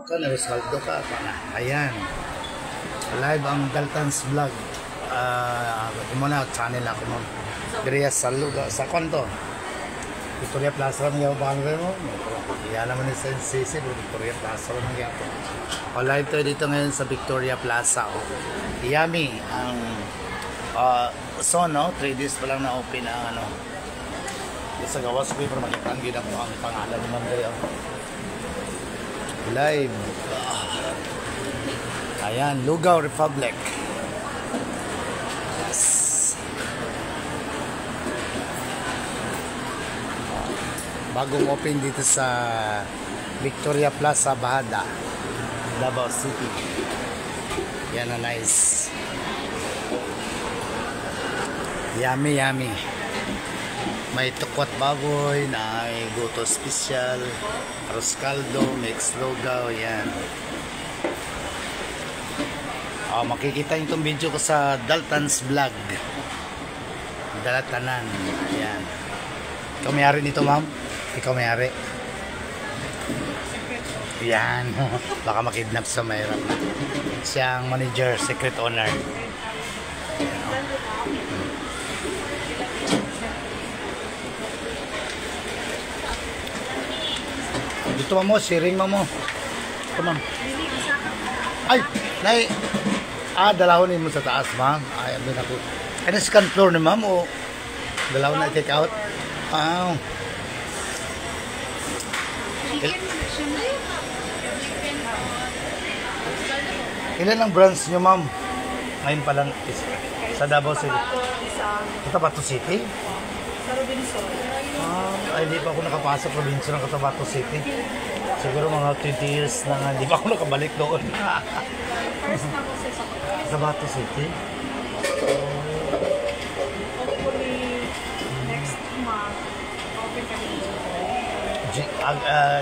ka, naresaldo ka. Ayan. Live ang Dalton's Vlog. Muna, channel ako mo. Diriya sa lugar. Sa konto. Victoria Plaza lang yung bangre mo. Iyan naman yung sensisi. Victoria Plaza lang yung ako. O live tayo dito ngayon sa Victoria Plaza. Yummy. Ang no? 3 days pa lang na open ang ano. Sa gawas ko yung makita ang ginagawa ang pangalan naman kayo. Live. Ayan, Lugaw Republic. Yes. Bagong open dito sa Victoria Plaza, Bahada, Davao City. Yan na nice. Yummy, yummy. May tukwat baboy, may goto special, arroz caldo, mixed lugaw, yan. Makikita nyo itong video ko sa Dalton's Vlog. Dalatanan, yan. Ikaw may-ari nito, ma'am? Ikaw may-ari? Yan. Baka makidnap sa mayroon. Siya ang manager, secret owner. Dito mo, sharing mo. Ito, ma'am. Ay, nay. Dalahon mo sa taas, ma'am. Ay, amin ako. Ano second floor ni ma'am o dalahon na take out? Ilan ang branch nyo, ma'am? Ngayon pa lang sa Davao City. Cotabato City? Sa Robinson. Ay, hindi pa ako nakapasok sa Robinson ng Cotabato City. Siguro mga 20 years na nga, hindi pa ako nakabalik doon. First na kasi sa Cotabato City? hopefully next month, open kami.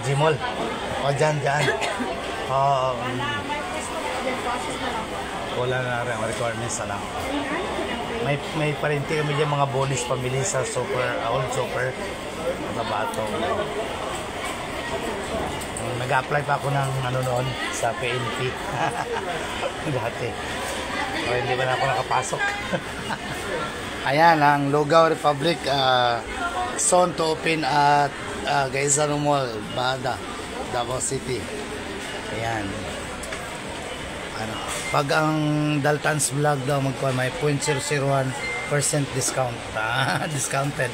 Gmall? O, dyan. Wala, may first na process na lang po. Wala na rin, requirements na lang. May parinti kami dyan mga bonus pamili sa old super Cotabato. Nag-apply pa ako ng ano noon sa PNP. Dati. O, hindi ba na ako nakapasok? Ayan, ang Lugaw Republic soon to open at Gaisano Mall, Bahada, Davao City. Ayan. Pag ang Dalton's Vlog daw magkuha, may 0.001% discount. Discounted.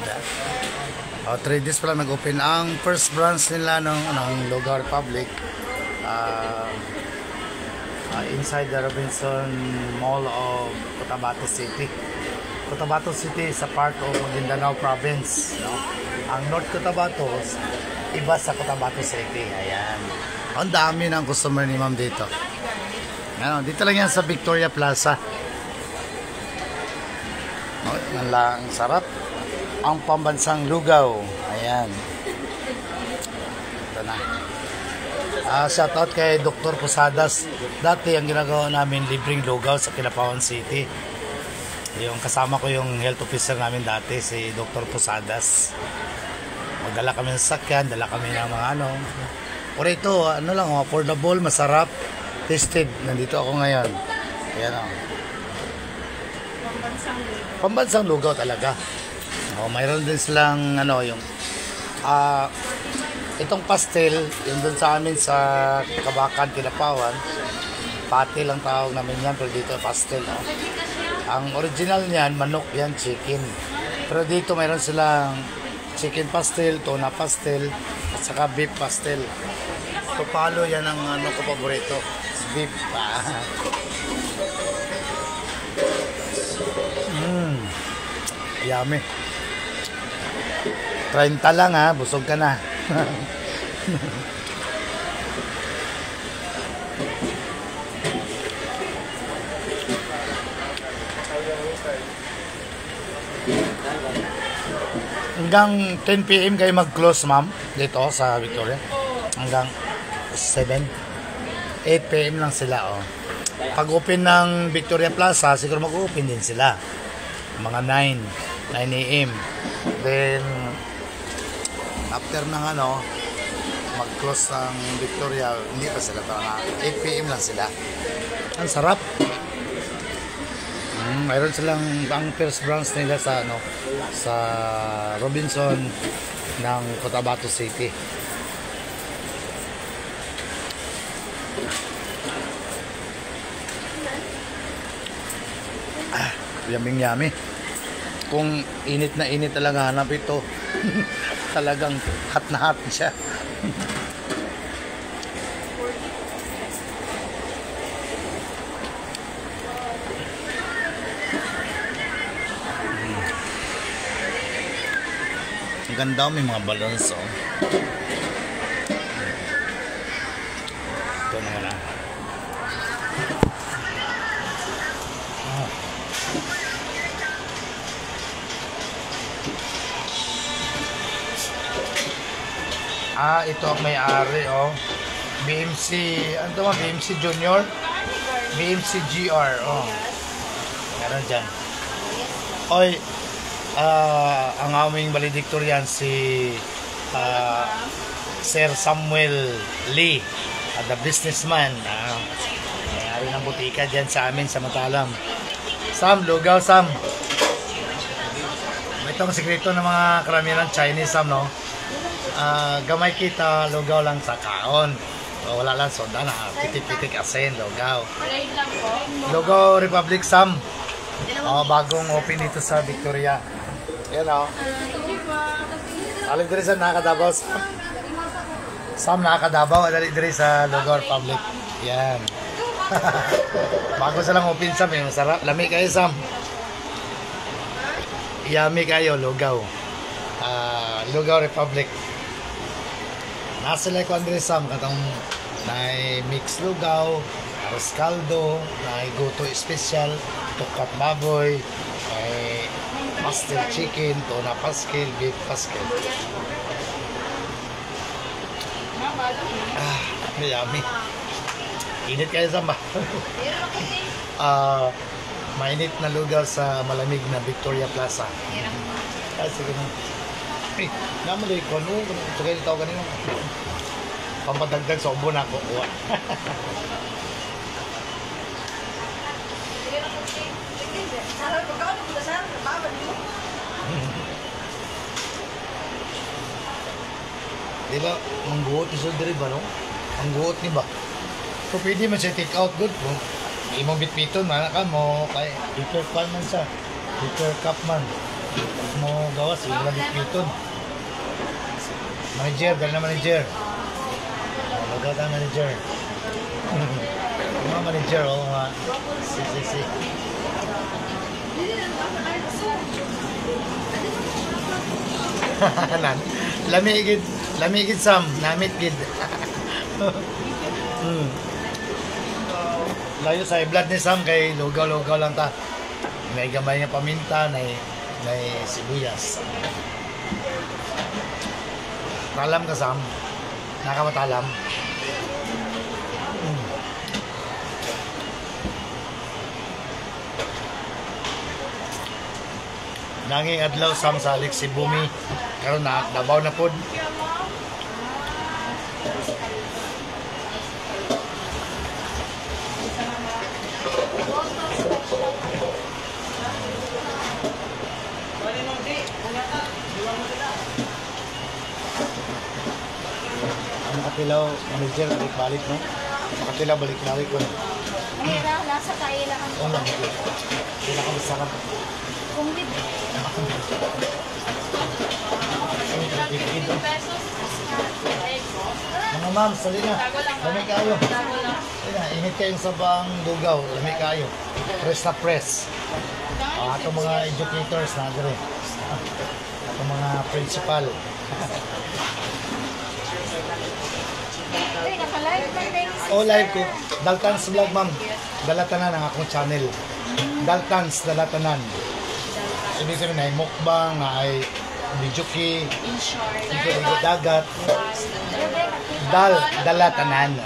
3 days pa lang nag-open ang first branch nila ng Lugaw Republic inside the Robinson Mall of Cotabato City. Cotabato City is a part of Maguindanao Province, no? Ang North Cotabato iba sa Cotabato City. Ayan. Ang dami ng customer ni ma'am dito. Ano, dito lang yan sa Victoria Plaza. Ang sarap. Ang pambansang lugaw. Ayan. Ito na. Shout out kay Dr. Posadas. Dati ang ginagawa namin libreng lugaw sa Kilapawan City. Yung kasama ko yung health officer namin dati, si Dr. Posadas. Magdala kami ng sakyan, dala kami ng mga ano. Pero ito, ano lang, affordable, masarap, tasted. Nandito ako ngayon. Ayan o. Pambansang lugaw talaga. Mayroon din silang ano, yung itong pastel, yung dun sa amin sa Kabakan, Kilapawan, pati lang tawag namin yan, pero dito pastel. Ang original niyan, manok yan, chicken. Pero dito mayroon silang chicken pastel, tuna pastel, at saka beef pastel. Tupalo yan ang ano ko paborito. Beef pa. Yummy. 30 lang ha, busog ka na. Hanggang 10 PM kayo mag-close, ma'am, dito sa Victoria. Hanggang 7. 8 PM lang sila, oh. Pag open ng Victoria Plaza, siguro mag-open din sila. Mga 9 AM. Then, after ng ano, pag-close ng Victoria, hindi pa sila tama. 8 p.m. lang sila. Ang sarap. Mayroon silang ang first branch nila sa sa Robinson ng Cotabato City. Yummy yummy. Kung init na init talaga hanap ito. Talagang hot na hot siya. Ang ganda, may mga balloons oh. Ito naman ah. Ito ang may-ari, oh. BMC, ano ito ba? BMC Junior? BMC GR, oh. Meron dyan. Oy, ang aming valedictorian si Sir Samuel Lee, the businessman. May-ari ng butika dyan sa amin sa Matalam. Sam, lugaw, Sam. Ito ang sekreto ng mga karamihan ng Chinese, Sam, no? Gamay kita, lugaw lang sa kaon. So, wala lang soda na, pitik-pitik asin, lugaw. Lugaw Republic, Sam. Bagong open dito sa Victoria. Yan o. Alin diri sa nakadabaw, Sam. Sam, nakadabaw. Alin diri sa Lugaw Republic. Yan. Bago silang open, Sam. Masarap. Lami kayo, Sam. Yummy kayo, lugaw. Lugaw Republic. Nasa like Andre Sam katong may mix lugaw, arroz caldo, may goto special, tukat baboy, may pastel chicken, tuna paskel, beef paskel. Yummy. Init kayo Sam ba? Mainit na lugaw sa malamig na Victoria Plaza. Sige na. Hey, naman ko ano, sagay tao kanino. Pampadagdag sa ubo na ako. Di ba, ang guot iso diri ba no? Ang guot ni ba? So pwede man siya take out good po. Imong bitbiton man ka mo kay liter pan man sa. Liter cup man. Mo gawas imong bitbiton. Manager, dahil na manager. Maganda manager. Mga manager, oo nga. Si. Lamigid Sam, namit gid. Layo sa blood ni Sam kay lugaw-lugaw lang ta. May gamay nga paminta, may sibuyas. Talam ka, Sam. Nakamatalam. Nanging adlaw, Sam, sa alik si Bumi. Karon na, nabaw na pod. Makatilaw, manager, balik-balik, no? Makatilaw, balik-balik ko. Mira, nasa kaila ang Oo lang, sila ka masarap. kung with Mga ma'am, sali na. Lami kayo. Init kayong sabang lugaw. Lami kayo. Press na press. Ato mga educators na dire. Ato mga principal. Oh, live ko. Daltans vlog, ma'am. Dalatanan ang akong channel. Daltans, Dalatanan. Ibig sabihin ay mukbang, ay videoki, dagat. Dalatanan.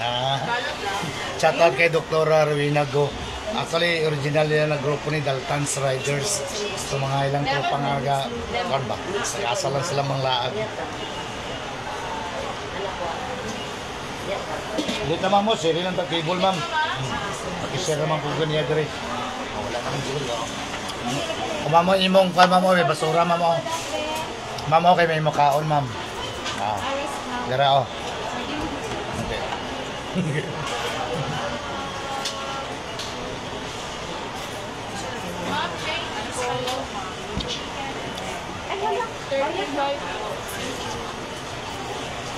Shout out kay Dr. Rowena Go. Actually, original nila na grupo ni Daltans Riders. So, mga ilang tropang aga, karba. Asa lang sila mga laag. Hindi naman mo, share lang tag-table, ma'am. Pakishare naman po ganyan, Gary. Wala naman siguro. Kumamo imong, kumamo, may basura, ma'am. Ma'am, okay, may makaon, ma'am. Gara, oh. Okay.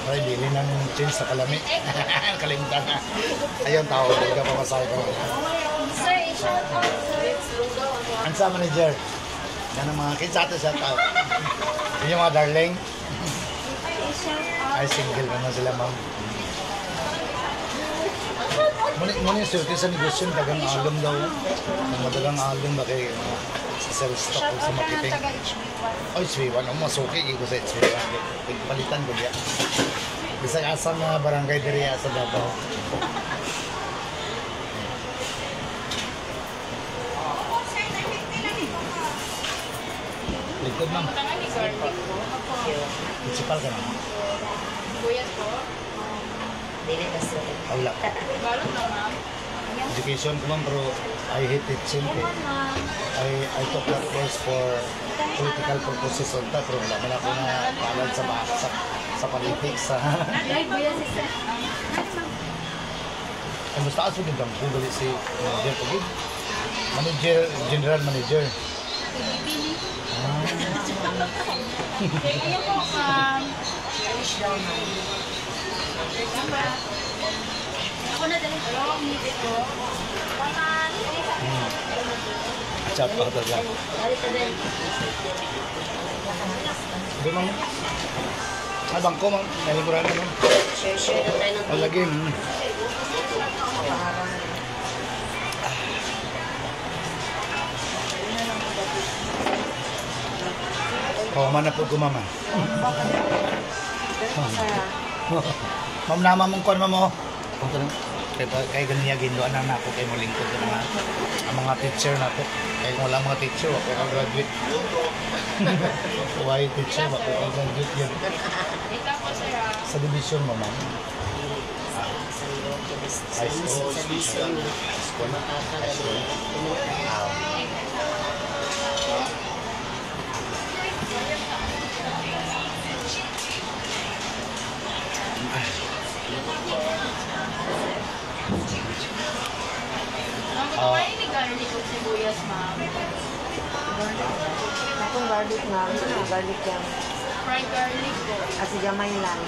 Ay, bili na ng change sa kalami. Kalimutan na. Ayun, tao. Hindi ka pamasahe ko. Sir, i-shout out, sir. Ang sa manager. Yan ang mga kids ato sa tao. Yun yung mga darling. I-shout out. Ay, single naman sila, ma'am. Muna yung surti sa negosyo, dagang alum daw. Madagang alum ba kay sa sales stock Shout o sa out ka ng marketing. taga-HB1. Ay, HB1. Ang masuki ko sa HB1. Palitan ko diya. Bisa asam na barangay diri sa Davao. Likod, ma'am. Principal ka na. Kuya po. Dili na sila. Wala. Balot na, ma'am. Education ko, ma'am, pero I hate teaching. I took that course for political purposes all that, pero wala man ako na paalad sa politics. Ay, kuya, sister. Ay, basta aso din kang gali si manager ko. Manager, general manager. Kuya po, ma'am. Ako na dali. Hello, ngipit ko. Paman. Chat out na lang. Dali din. Hindi, ma'am. Ay, bangko, ma'am. Naliguran na, ma'am. Share na tayo ng Ang lagi, man na po ko, mama. Ma'am, nama mong kuwan, ma'am, oh. Kaya ganyan gindoan na ako kay mo lingkod ang mga teacher na to. Kaya wala mga teacher, ako ka graduate. Why teacher, ako ka graduate yan. Ikaw po, sir. Sa division mo, ma'am. High school. Ma'am, kumain ni garlic o sibuyas, ma'am. Akong garlic nga. Garlic yan. Fried garlic po. Kasi gamay lang.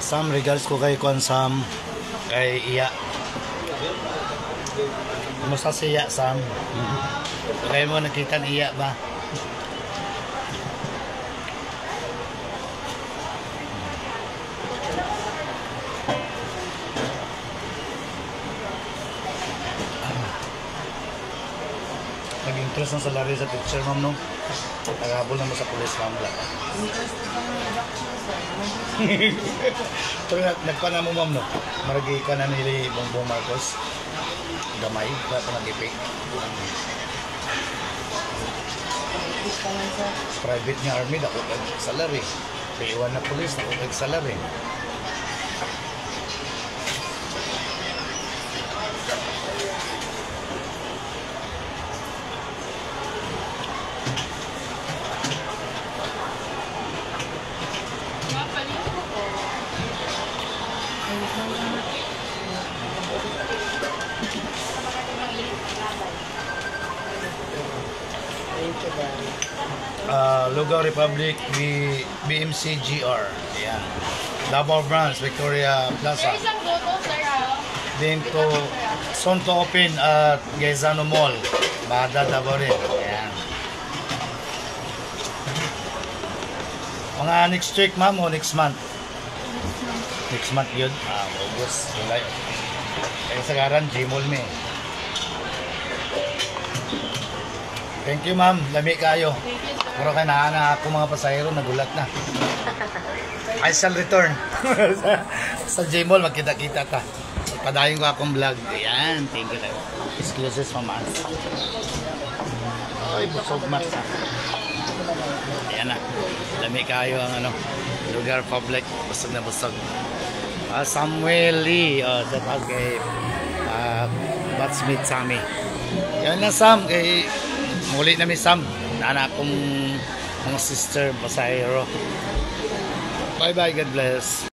Sam, regards ko kay Kwan Sam, kay Iya. Kumusta si Iya, Sam? Kaya mo nakita ni Iya ba? Nag-interest ng salary sa teacher, ma'am, no? Naghabol naman sa police, ma'am. Pero nagpa na mo, ma'am, no? Maragi ka na nili Bongbong Marcos. Gamay, wala pa nag-ipik. Private niya army, dako kag salary. P1 na police, dako kag salary. Ma'am, palit ko po. Lugaw Republic, BMC GR. Ayan. Davao Branch, Victoria Sir, Plaza. isang goto, sir, ha? Then to soon to open at Gaisano Mall. Bada Davao rin. Ayan. Mga next week, ma'am, o next month? Next month yun. August, July. Kaya sa garan, Gmall me. Thank you, ma'am. Lami kayo. Thank you, sir. Pero kaya ako mga pasahero, nagulat na. I shall return. sa Gmall, magkita-kita ta. Padayon ko akong vlog. Ayan, thank you kayo. Excuses, mama. Ay, busog mat. Ayan na. Lami kayo ang ano, lugar public. Busog na busog. Samuel Lee. Shout out kay Batsmith Sammy. Yan lang Sam. Kay muli namin Sam. Anak kong mga sister pasahero. Bye bye. God bless.